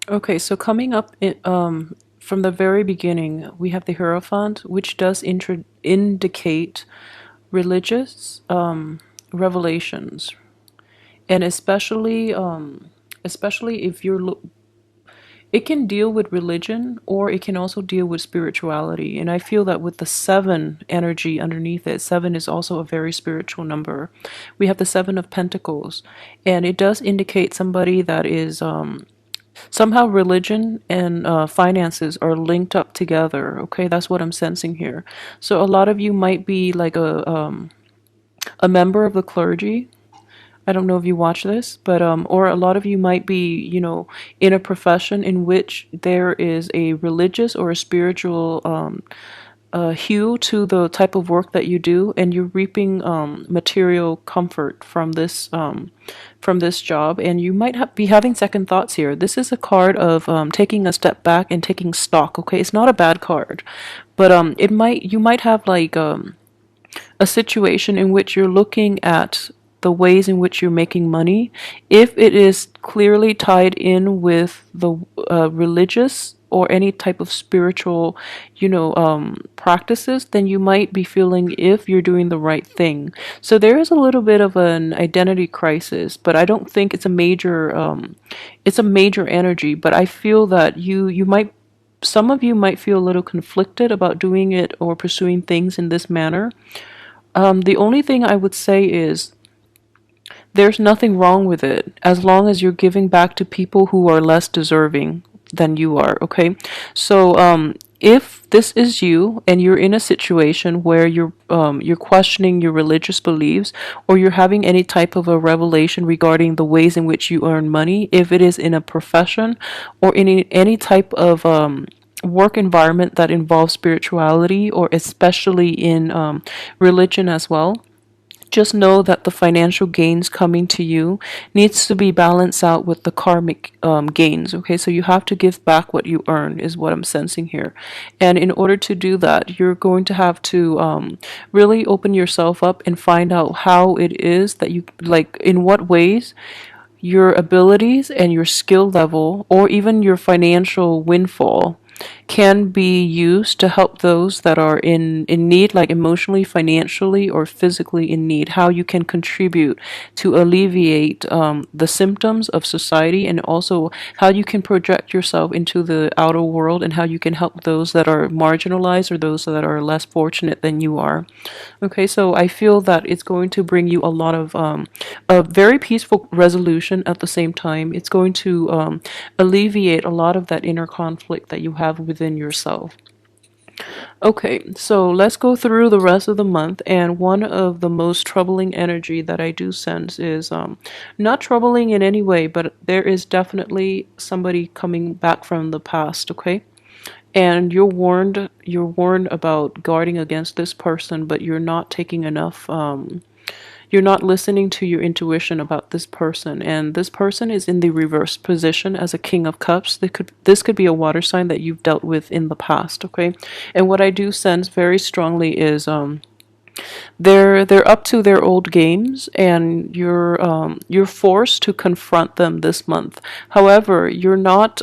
Okay, so coming up from the very beginning, we have the Hierophant, which does indicate religious revelations, and especially if it can deal with religion or it can also deal with spirituality. And I feel that with the seven energy underneath it, seven is also a very spiritual number. We have the Seven of Pentacles, and it does indicate somebody that is somehow religion and finances are linked up together. Okay, that's what I'm sensing here. So a lot of you might be like a member of the clergy. I don't know if you watch this, but or a lot of you might be, in a profession in which there is a religious or a spiritual hue to the type of work that you do, and you're reaping material comfort from this job, and you might be having second thoughts here. This is a card of taking a step back and taking stock. Okay, it's not a bad card, but you might have like a situation in which you're looking at the ways in which you're making money. If it is clearly tied in with the religious or any type of spiritual, practices, then you might be feeling if you're doing the right thing. So there is a little bit of an identity crisis, but I don't think it's a major energy. But I feel that some of you might feel a little conflicted about doing it or pursuing things in this manner. The only thing I would say is there's nothing wrong with it as long as you're giving back to people who are less deserving than you are, okay? So, if this is you and you're in a situation where you're questioning your religious beliefs, or you're having any type of a revelation regarding the ways in which you earn money, if it is in a profession or in any type of work environment that involves spirituality, or especially in religion as well, just know that the financial gains coming to you needs to be balanced out with the karmic gains. Okay, so you have to give back what you earn, is what I'm sensing here. And in order to do that, you're going to have to really open yourself up and find out how it is that you like, in what ways your abilities and your skill level, or even your financial windfall, can be used to help those that are in need, like emotionally, financially, or physically in need. How you can contribute to alleviate the symptoms of society, and also how you can project yourself into the outer world, and how you can help those that are marginalized or those that are less fortunate than you are. Okay, so I feel that it's going to bring you a lot of a very peaceful resolution. At the same time, it's going to alleviate a lot of that inner conflict that you have within yourself. Okay, so let's go through the rest of the month. And one of the most troubling energy that I do sense is not troubling in any way, but there is definitely somebody coming back from the past. Okay, and you're warned about guarding against this person, but you're not taking enough you're not listening to your intuition about this person, and this person is in the reverse position as a King of Cups. This could be a water sign that you've dealt with in the past. Okay, and what I do sense very strongly is they're up to their old games, and you're forced to confront them this month. However, you're not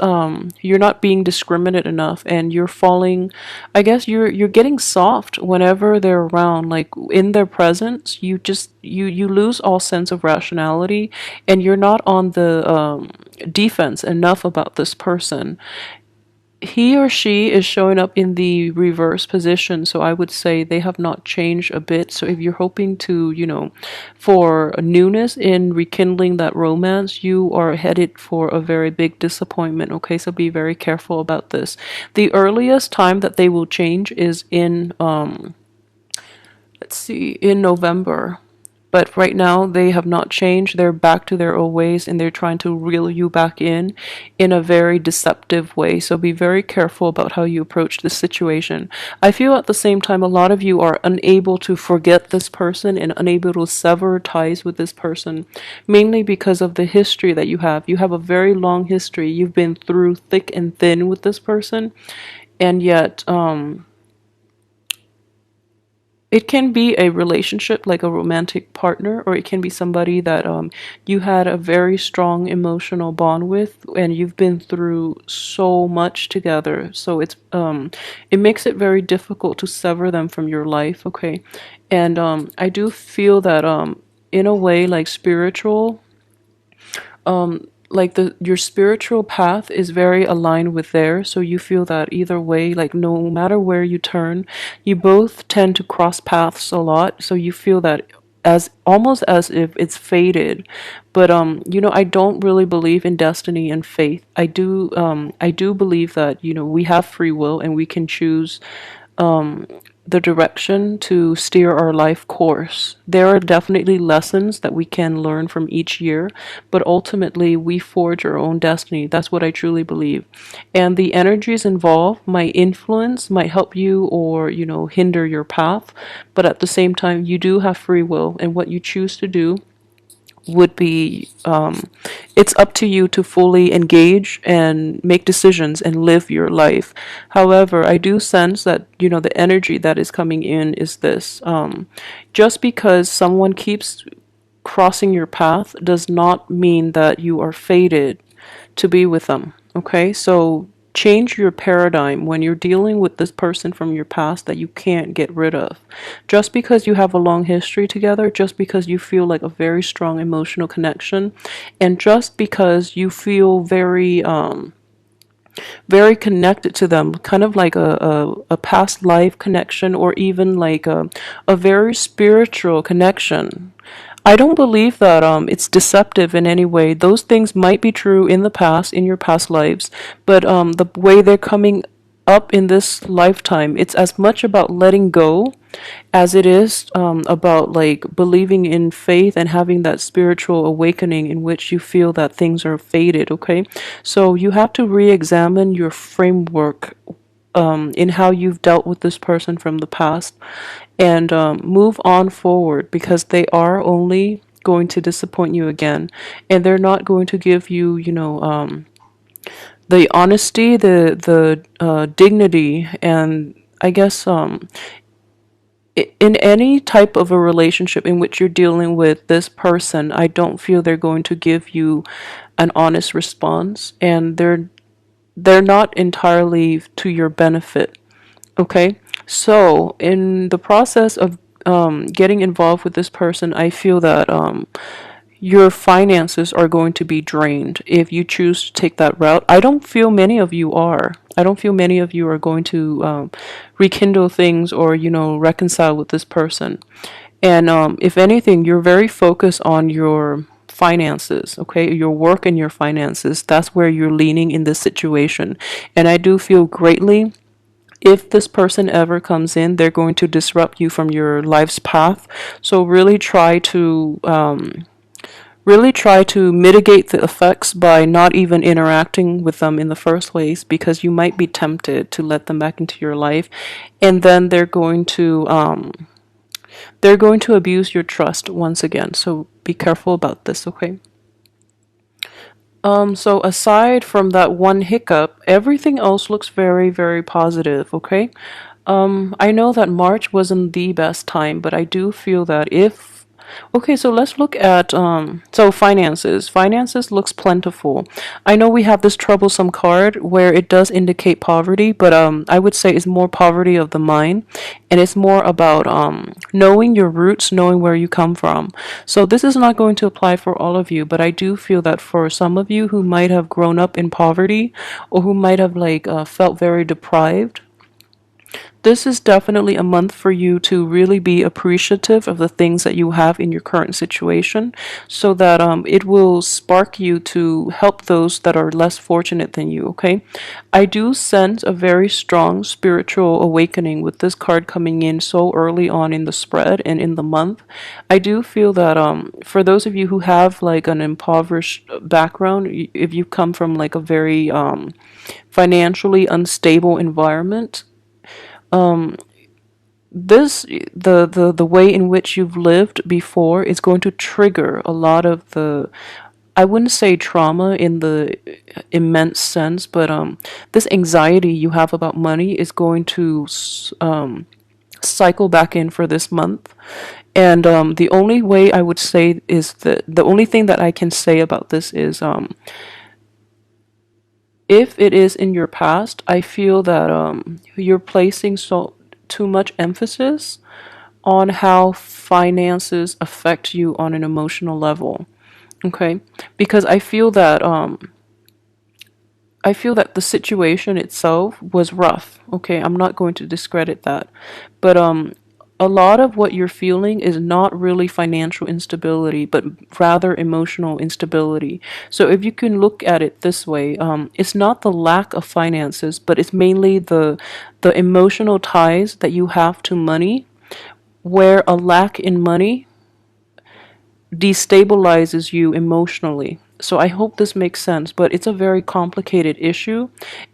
being discriminate enough, and you're falling. I guess you're getting soft whenever they're around. Like in their presence, you lose all sense of rationality, and you're not on the defense enough about this person. He or she is showing up in the reverse position, so I would say they have not changed a bit. So if you're hoping to, for a newness in rekindling that romance, you are headed for a very big disappointment. Okay, so be very careful about this. The earliest time that they will change is in let's see, in November. But right now, they have not changed. They're back to their old ways, and they're trying to reel you back in a very deceptive way. So be very careful about how you approach this situation. I feel at the same time, a lot of you are unable to forget this person and unable to sever ties with this person, mainly because of the history that you have. You have a very long history. You've been through thick and thin with this person, and yet, It can be a relationship, like a romantic partner, or it can be somebody that you had a very strong emotional bond with, and you've been through so much together. So it makes it very difficult to sever them from your life. Okay, and I do feel that in a way, like like the your spiritual path is very aligned with theirs, so you feel that either way, like no matter where you turn, you both tend to cross paths a lot, so you feel that as almost as if it's fated. But I don't really believe in destiny and fate. I do believe that we have free will and we can choose the direction to steer our life course. There are definitely lessons that we can learn from each year, but ultimately we forge our own destiny. That's what I truly believe. And the energies involved might influence, might help you or, hinder your path, but at the same time, you do have free will, and what you choose to do would be it's up to you to fully engage and make decisions and live your life. However, I do sense that the energy that is coming in is this: just because someone keeps crossing your path does not mean that you are fated to be with them. Okay, so change your paradigm when you're dealing with this person from your past that you can't get rid of. Just because you have a long history together, just because you feel like a very strong emotional connection, and just because you feel very connected to them, kind of like a past life connection, or even like a very spiritual connection. I don't believe that it's deceptive in any way. Those things might be true in the past, in your past lives, but the way they're coming up in this lifetime, it's as much about letting go as it is about like believing in faith and having that spiritual awakening in which you feel that things are fated. Okay, so you have to re-examine your framework in how you've dealt with this person from the past, and move on forward, because they are only going to disappoint you again, and they're not going to give you the honesty, the dignity, and I guess in any type of a relationship in which you're dealing with this person, I don't feel they're going to give you an honest response, and they're not entirely to your benefit. Okay, so in the process of getting involved with this person, I feel that your finances are going to be drained if you choose to take that route. I don't feel many of you are. I don't feel many of you are going to rekindle things or, reconcile with this person. And if anything, you're very focused on your finances, okay? Your work and your finances. That's where you're leaning in this situation. And I do feel greatly, if this person ever comes in, they're going to disrupt you from your life's path. So really try to mitigate the effects by not even interacting with them in the first place, because you might be tempted to let them back into your life, and then they're going to abuse your trust once again. So be careful about this, okay? So aside from that one hiccup, everything else looks very, very positive, okay? I know that March wasn't the best time, but I do feel that if okay, so let's look at finances. Finances looks plentiful. I know we have this troublesome card where it does indicate poverty, but I would say it's more poverty of the mind, and it's more about knowing your roots, knowing where you come from. So this is not going to apply for all of you, but I do feel that for some of you who might have grown up in poverty, or who might have like felt very deprived, this is definitely a month for you to really be appreciative of the things that you have in your current situation, so that it will spark you to help those that are less fortunate than you, okay? I do sense a very strong spiritual awakening with this card coming in so early on in the spread and in the month. I do feel that for those of you who have like an impoverished background, if you come from like a very financially unstable environment, this the way in which you've lived before is going to trigger a lot of the, I wouldn't say trauma in the immense sense, but this anxiety you have about money is going to cycle back in for this month. And the only way I would say is that the only thing that I can say about this is if it is in your past, I feel that you're placing so too much emphasis on how finances affect you on an emotional level. Okay, because I feel that the situation itself was rough. Okay, I'm not going to discredit that. But a lot of what you're feeling is not really financial instability, but rather emotional instability. So if you can look at it this way, it's not the lack of finances, but it's mainly the emotional ties that you have to money, where a lack in money destabilizes you emotionally. So I hope this makes sense, but it's a very complicated issue,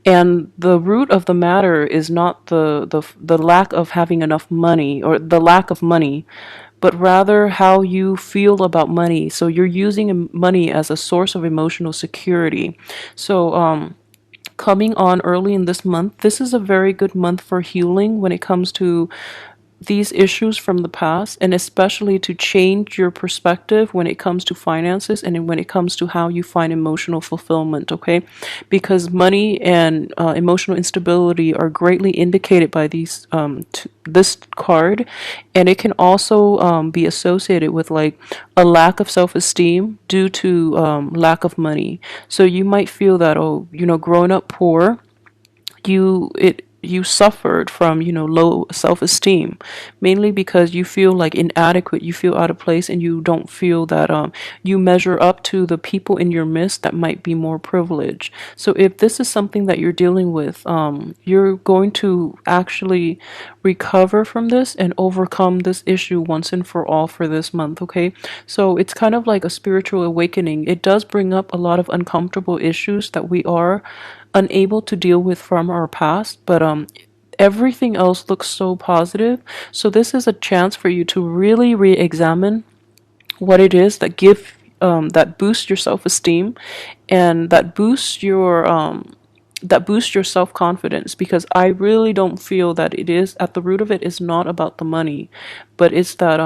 and the root of the matter is not the lack of having enough money or the lack of money, but rather how you feel about money. So you're using money as a source of emotional security. So coming on early in this month, this is a very good month for healing when it comes to these issues from the past, and especially to change your perspective when it comes to finances and when it comes to how you find emotional fulfillment. Okay, because money and emotional instability are greatly indicated by this card, and it can also be associated with like a lack of self-esteem due to lack of money. So you might feel that, oh, growing up poor, you suffered from low self-esteem, mainly because you feel like inadequate, you feel out of place, and you don't feel that you measure up to the people in your midst that might be more privileged. So if this is something that you're dealing with, you're going to actually recover from this and overcome this issue once and for all for this month. Okay, so it's kind of like a spiritual awakening. It does bring up a lot of uncomfortable issues that we are unable to deal with from our past, but everything else looks so positive. So this is a chance for you to really re-examine what it is that boosts your self-esteem, and that boosts your self-confidence, because I really don't feel that it is at the root of it is not about the money, but it's that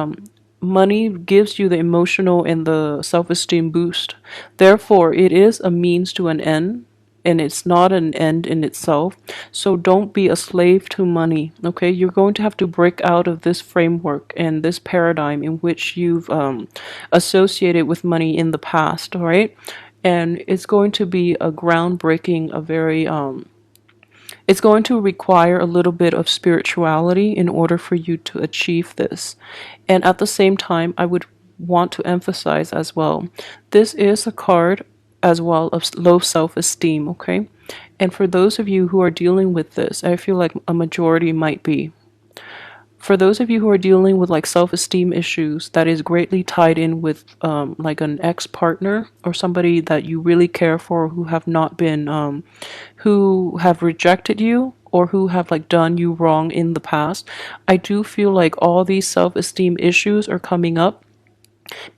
money gives you the emotional and the self-esteem boost. Therefore, it is a means to an end, and it's not an end in itself. So don't be a slave to money. Okay, you're going to have to break out of this framework and this paradigm in which you've associated with money in the past. All right, and it's going to be a groundbreaking, a very it's going to require a little bit of spirituality in order for you to achieve this. And at the same time, I would want to emphasize as well, this is a card as well of low self-esteem. Okay, and for those of you who are dealing with this, I feel like a majority might be, for those of you who are dealing with like self-esteem issues that is greatly tied in with like an ex-partner or somebody that you really care for, who have not been who have rejected you or who have like done you wrong in the past, I do feel like all these self-esteem issues are coming up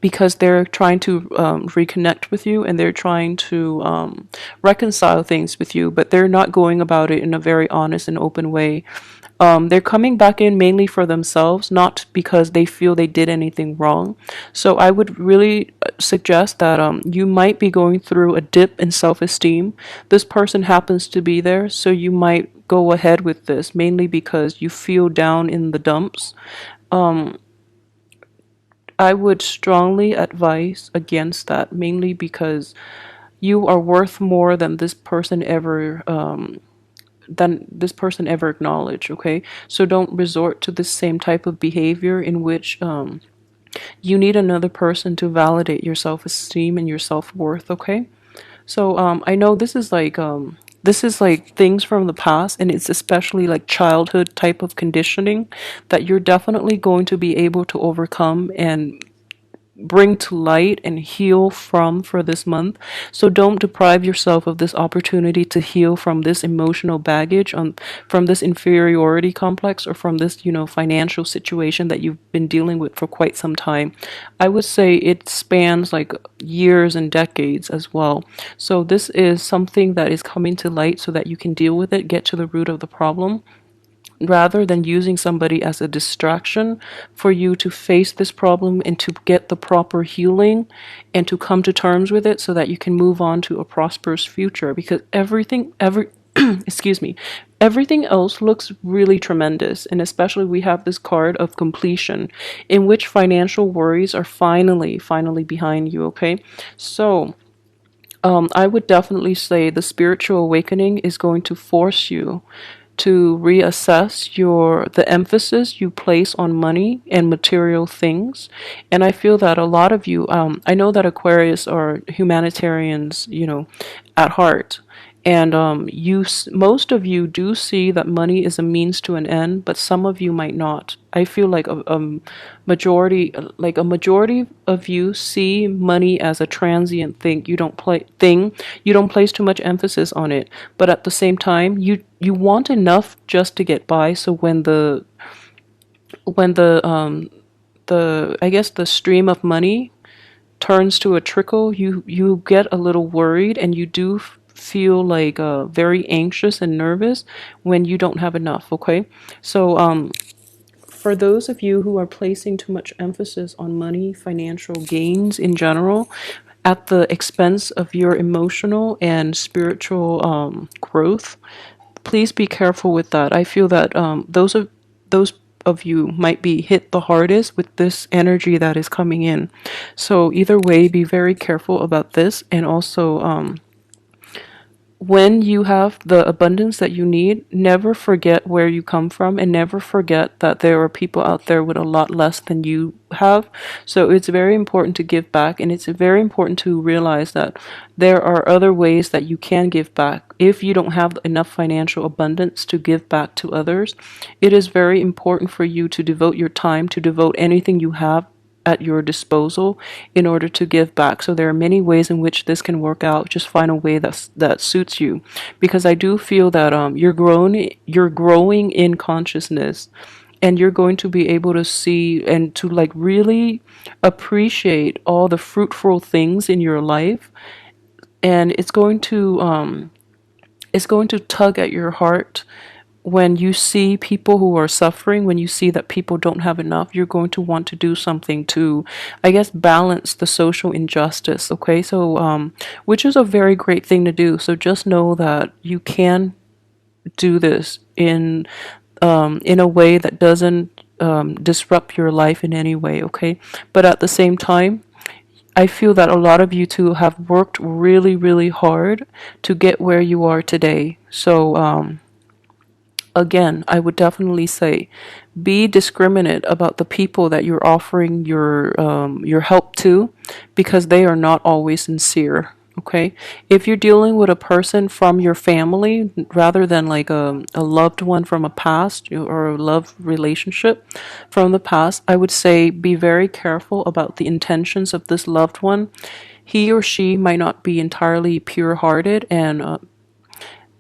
because they're trying to reconnect with you, and they're trying to reconcile things with you, but they're not going about it in a very honest and open way. They're coming back in mainly for themselves, not because they feel they did anything wrong. So I would really suggest that you might be going through a dip in self-esteem. This person happens to be there, so you might go ahead with this mainly because you feel down in the dumps. I would strongly advise against that, mainly because you are worth more than this person ever acknowledged. Okay, so don't resort to the same type of behavior in which you need another person to validate your self-esteem and your self-worth. Okay, so I know this is like things from the past, and it's especially like childhood type of conditioning that you're definitely going to be able to overcome and bring to light and heal from for this month. So don't deprive yourself of this opportunity to heal from this emotional baggage, from this inferiority complex, or from this, financial situation that you've been dealing with for quite some time. I would say it spans like years and decades as well. So this is something that is coming to light so that you can deal with it, get to the root of the problem. rather than using somebody as a distraction for you to face this problem and to get the proper healing and to come to terms with it so that you can move on to a prosperous future, because every excuse me, everything else looks really tremendous. And especially we have this card of completion in which financial worries are finally behind you. Okay, so I would definitely say the spiritual awakening is going to force you to reassess the emphasis you place on money and material things. And I feel that a lot of you, I know that Aquarius are humanitarians, at heart. And most of you do see that money is a means to an end, but some of you might not. I feel like a majority of you see money as a transient thing. You don't place too much emphasis on it, but at the same time, you want enough just to get by. So when the I guess the stream of money turns to a trickle, you get a little worried, and you do feel like very anxious and nervous when you don't have enough. Okay, so for those of you who are placing too much emphasis on money, financial gains in general, at the expense of your emotional and spiritual growth, please be careful with that. I feel that those of you might be hit the hardest with this energy that is coming in. So either way, be very careful about this. And also, when you have the abundance that you need, never forget where you come from, and never forget that there are people out there with a lot less than you have. So it's very important to give back, and it's very important to realize that there are other ways that you can give back. If you don't have enough financial abundance to give back to others, it is very important for you to devote your time, to devote anything you have at your disposal in order to give back. So there are many ways in which this can work out. Just find a way that suits you, because I do feel that you're growing in consciousness, and you're going to be able to see and to like really appreciate all the fruitful things in your life. And it's going to tug at your heart when you see people who are suffering, when you see that people don't have enough. You're going to want to do something to, I guess, balance the social injustice. Okay, so which is a very great thing to do. So just know that you can do this in a way that doesn't disrupt your life in any way. Okay, but at the same time, I feel that a lot of you two have worked really, really hard to get where you are today. So, again, I would definitely say be discriminate about the people that you're offering your help to, because they are not always sincere. Okay, if you're dealing with a person from your family rather than like a loved one from a past, or a love relationship from the past, I would say be very careful about the intentions of this loved one. He or she might not be entirely pure hearted, and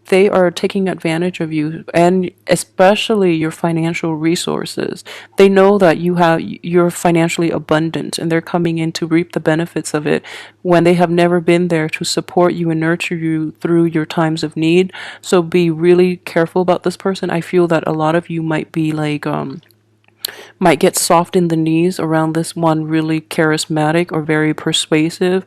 they are taking advantage of you, and especially your financial resources. They know that you're financially abundant, and they're coming in to reap the benefits of it when they have never been there to support you and nurture you through your times of need. So be really careful about this person. I feel that a lot of you might be like might get soft in the knees around this one really charismatic or very persuasive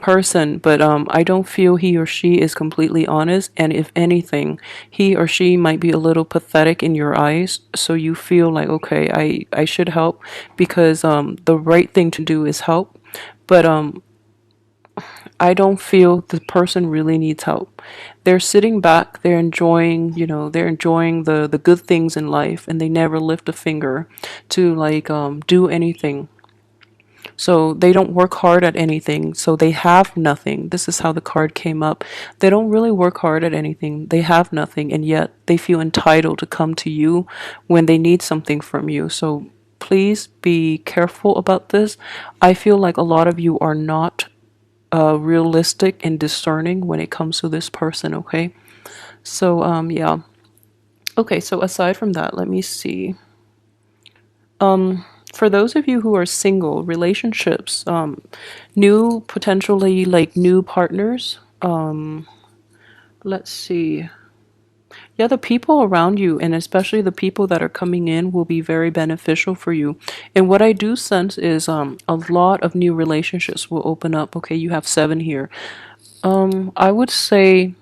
person, but I don't feel he or she is completely honest, and if anything, he or she might be a little pathetic in your eyes, so you feel like, okay, I should help, because the right thing to do is help. But I don't feel the person really needs help. They're sitting back, they're enjoying the good things in life, and they never lift a finger to like do anything. So they don't work hard at anything. So they have nothing. This is how the card came up. They don't really work hard at anything. They have nothing, and yet they feel entitled to come to you when they need something from you. So please be careful about this. I feel like a lot of you are not realistic and discerning when it comes to this person, okay? So, yeah. Okay, so aside from that, let me see. For those of you who are single, relationships, potentially like new partners. Let's see. Yeah, the people around you, and especially the people that are coming in, will be very beneficial for you. And what I do sense is a lot of new relationships will open up. Okay, you have 7 here. I would say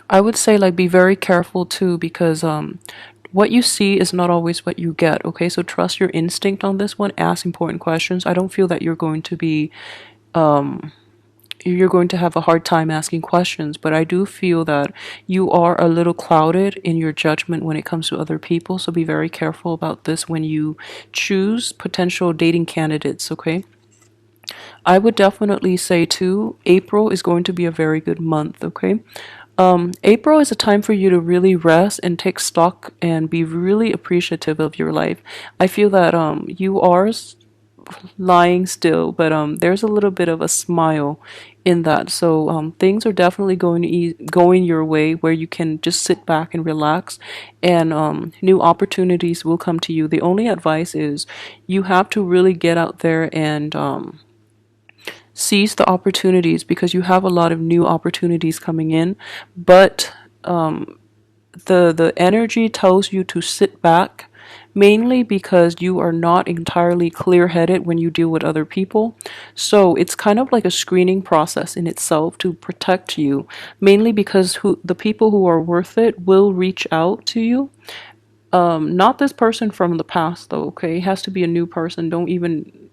like be very careful too, because what you see is not always what you get. Okay, so trust your instinct on this one. Ask important questions. I don't feel that you're going to have a hard time asking questions, but I do feel that you are a little clouded in your judgment when it comes to other people. So be very careful about this when you choose potential dating candidates, okay? I would definitely say too, April is going to be a very good month, okay? April is a time for you to really rest and take stock and be really appreciative of your life. I feel that you are lying still, but there's a little bit of a smile in that. So things are definitely going your way, where you can just sit back and relax, and new opportunities will come to you. The only advice is you have to really get out there and seize the opportunities, because you have a lot of new opportunities coming in, but the energy tells you to sit back, mainly because you are not entirely clear-headed when you deal with other people. So it's kind of like a screening process in itself to protect you, mainly because the people who are worth it will reach out to you. Not this person from the past though, okay? It has to be a new person. Don't even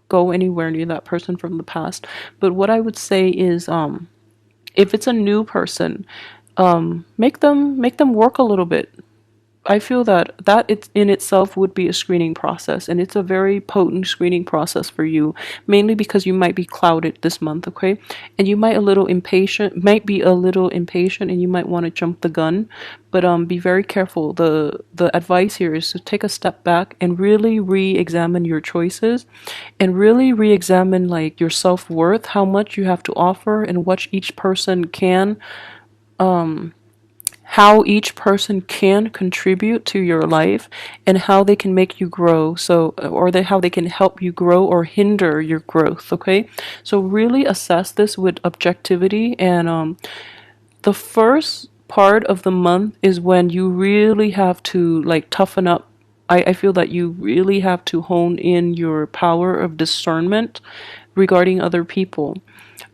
go anywhere near that person from the past. But what I would say is if it's a new person, make them work a little bit. I feel that it in itself would be a screening process, and it's a very potent screening process for you, mainly because you might be clouded this month, okay? And you might be a little impatient, and you might want to jump the gun, but be very careful. The advice here is to take a step back and really re-examine your choices, and really re-examine like your self-worth, how much you have to offer, and what each person can how each person can contribute to your life, and how they can make you grow, how they can help you grow or hinder your growth, okay? So really assess this with objectivity, and the first part of the month is when you really have to like toughen up. I feel that you really have to hone in your power of discernment regarding other people.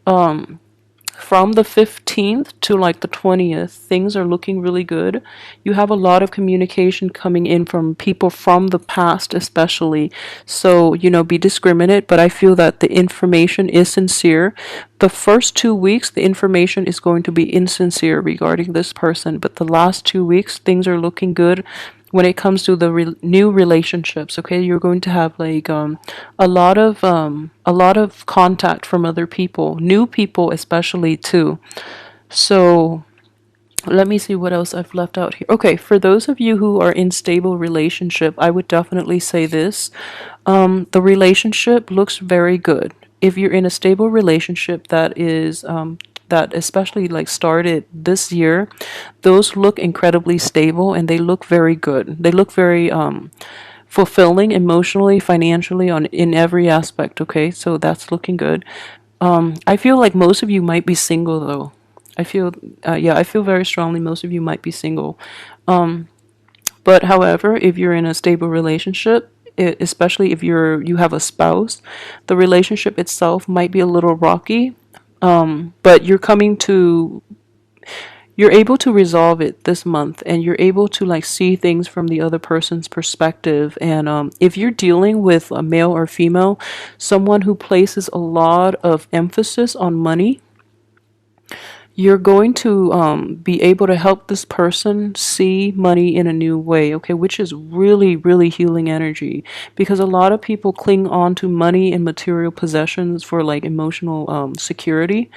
From the 15th to like the 20th, things are looking really good. You have a lot of communication coming in from people from the past, especially. So, be discriminate, but I feel that the information is sincere. The first 2 weeks, the information is going to be insincere regarding this person, but the last 2 weeks, things are looking good when it comes to the new relationships. Okay, you're going to have like a lot of contact from other people, new people especially too. So let me see what else I've left out here. Okay, for those of you who are in stable relationship, I would definitely say this. The relationship looks very good. If you're in a stable relationship that especially like started this year, those look incredibly stable, and they look very good. They look very fulfilling emotionally, financially, on in every aspect. Okay, so that's looking good. I feel like most of you might be single though. I feel very strongly most of you might be single. But however, if you're in a stable relationship, especially if you have a spouse, the relationship itself might be a little rocky. But you're able to resolve it this month, and you're able to like see things from the other person's perspective. And if you're dealing with a male or female, someone who places a lot of emphasis on money, you're going to be able to help this person see money in a new way, okay, which is really, really healing energy, because a lot of people cling on to money and material possessions for like emotional security,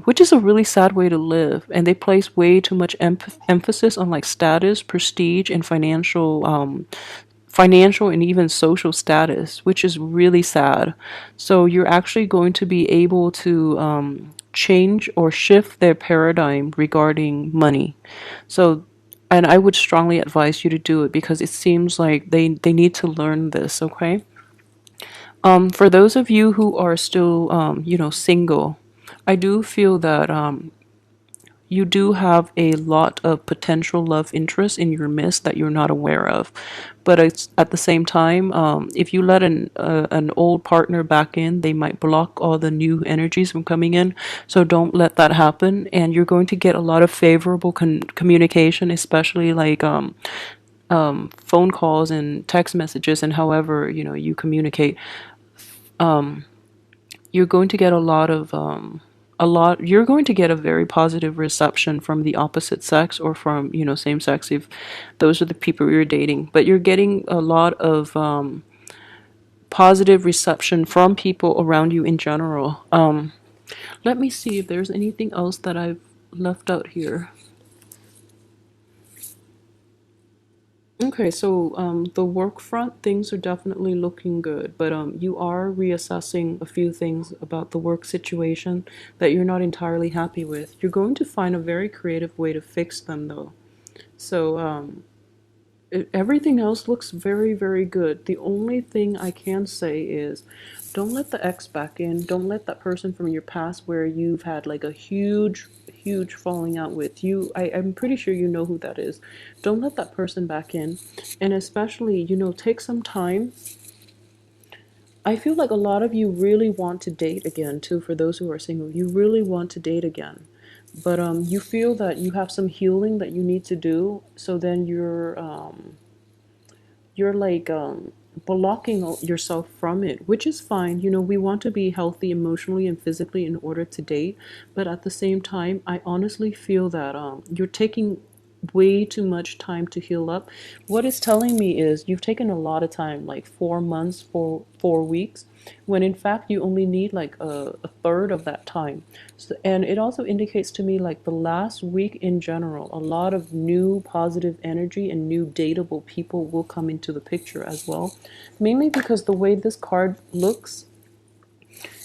which is a really sad way to live. And they place way too much emphasis on like status, prestige, and financial and even social status, which is really sad. So you're actually going to be able to change or shift their paradigm regarding money. So, and I would strongly advise you to do it, because it seems like they need to learn this, okay? For those of you who are still, single, I do feel that you do have a lot of potential love interest in your midst that you're not aware of. But it's at the same time, if you let an old partner back in, they might block all the new energies from coming in. So don't let that happen, and you're going to get a lot of favorable communication, especially like phone calls and text messages, and however you communicate. You're going to get you're going to get a very positive reception from the opposite sex, or from same sex, if those are the people you're dating. But you're getting a lot of positive reception from people around you in general. Let me see if there's anything else that I've left out here. Okay, so the work front, things are definitely looking good, but you are reassessing a few things about the work situation that you're not entirely happy with. You're going to find a very creative way to fix them, though. So everything else looks very, very good. The only thing I can say is don't let the ex back in. Don't let that person from your past where you've had like a huge, huge falling out with you. I'm pretty sure you know who that is. Don't let that person back in. And especially, take some time. I feel like a lot of you really want to date again, too, for those who are single. You really want to date again. But you feel that you have some healing that you need to do. So then you're like blocking yourself from it, which is fine. We want to be healthy emotionally and physically in order to date, but at the same time, I honestly feel that you're taking way too much time to heal up. What it's telling me is you've taken a lot of time, like 4 months, 4 weeks, when in fact you only need like a third of that time. So, and it also indicates to me like the last week in general, a lot of new positive energy and new dateable people will come into the picture as well. Mainly because the way this card looks,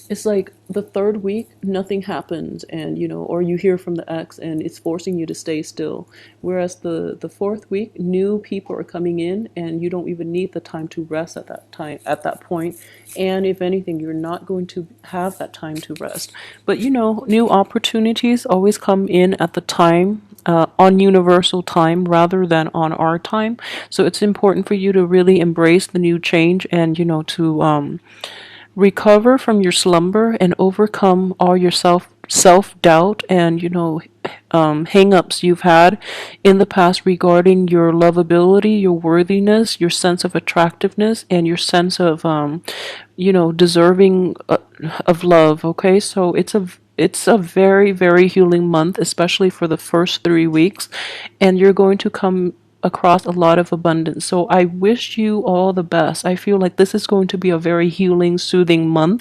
it's like the third week nothing happens, and or you hear from the ex and it's forcing you to stay still, whereas the fourth week new people are coming in and you don't even need the time to rest at that point. And if anything, you're not going to have that time to rest. But new opportunities always come in at the time, on universal time rather than on our time. So it's important for you to really embrace the new change, and to recover from your slumber and overcome all your self doubt and hang-ups you've had in the past regarding your lovability, your worthiness, your sense of attractiveness, and your sense of deserving of love. Okay, so it's a very, very healing month, especially for the first 3 weeks, and you're going to come across a lot of abundance. So I wish you all the best. I feel like this is going to be a very healing, soothing month.